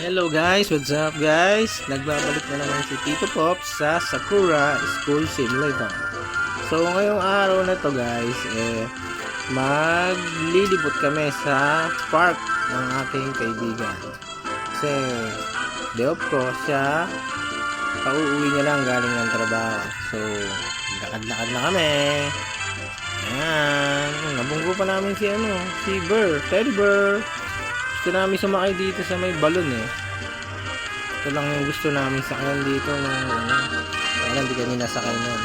Hello guys, what's up guys? Nagbabalik na naman si Tito Pops sa Sakura School Simulator. So ngayong araw na to guys, maglilibot kami sa park ng aking kaibigan. Kasi day off ko siya, pauuwi niya lang galing ng trabaho. So lakad-lakad na kami. Ayan, nabunggo pa namin si Burr, Teddy Burr. Gusto namin sumakay dito sa may balon Ito lang yung gusto namin sakayan dito kaya hindi kami nasakay nun.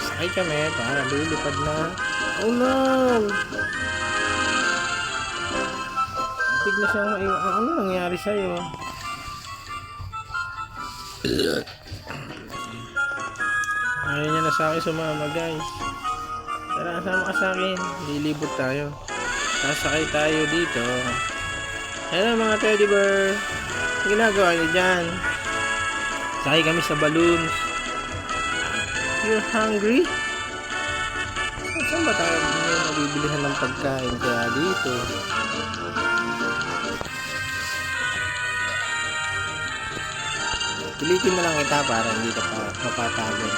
Sakay kami para lilipad na. Oh no! Bigla siyang maiwan. Ano nangyari sa'yo? Ayaw niya na sa akin sumama guys. Tara, sama ka sa akin. Lilibot tayo. Sasakay tayo dito. Hello mga teddy bear, ginagawa niyo dyan? Sakay kami sa balloons. You're hungry? Saan ba tayo mabibilihan ng pagkain kaya dito? Pilitin mo lang kita para hindi ka pa mapapagod.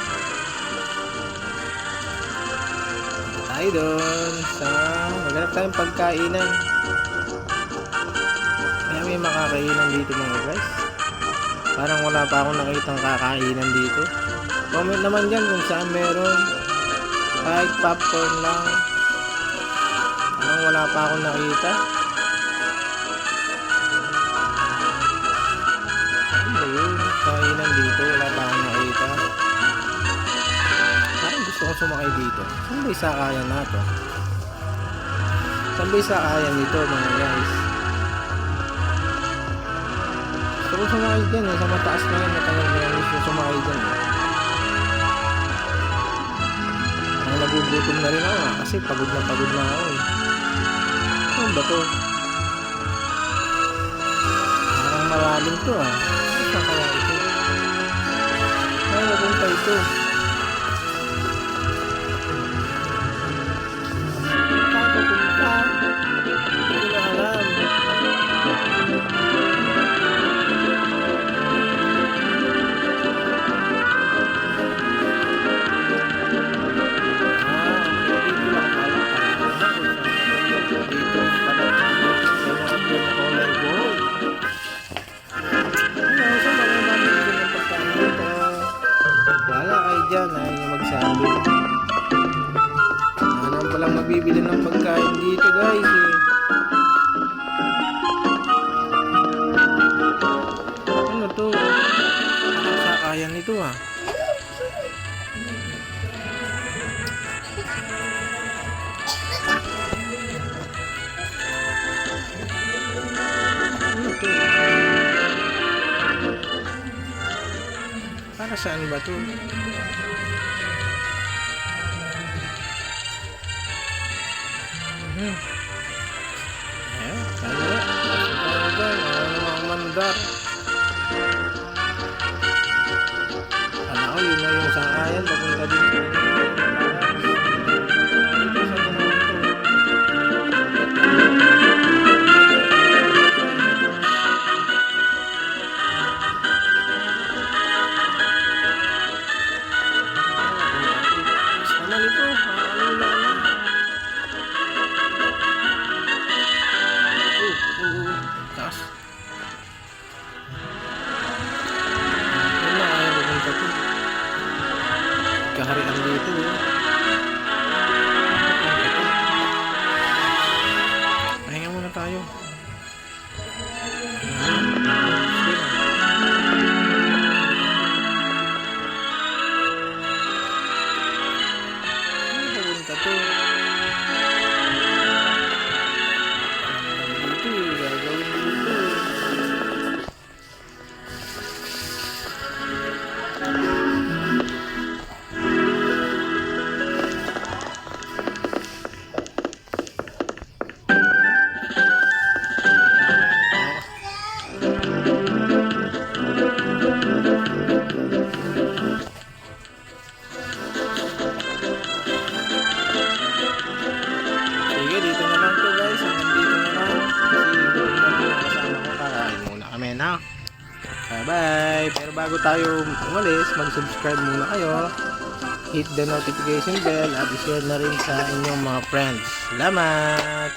Tayo doon sa maghanap tayong pagkainan. May makakainan dito mga guys. Parang wala pa akong nakitang kakainan dito. Comment naman dyan kung saan meron. Kahit popcorn lang. Parang wala pa akong nakita. Ano yun? Kainan dito. Wala pa akong nakita. Parang gusto kong sumakay dito. Saan ba isakayan na to? Saan ba isakayan nito mga guys? Gusto ko sumakay dyan sa mataas na yun. Matagal na yan gusto sumakay dyan Ang nagugutom na rin ako kasi pagod na ako Ano ba to? Parang malalim to Saan kaya ito? Ay, napunta ito. Saan papunta? Hindi ko na alam. Ayaw nyo magsabi. Alam palang mabibili ng pagkain dito guys Ano to? Sakayan nito Ano to? Para saan ba to? Ayan, kaya ang mandar. Ano yun na yung sakayan papunta din kaharian Ano? Bye-bye. Pero bago tayo umalis, mag-subscribe muna kayo. Hit the notification bell at i-share na rin sa inyong mga friends. Salamat!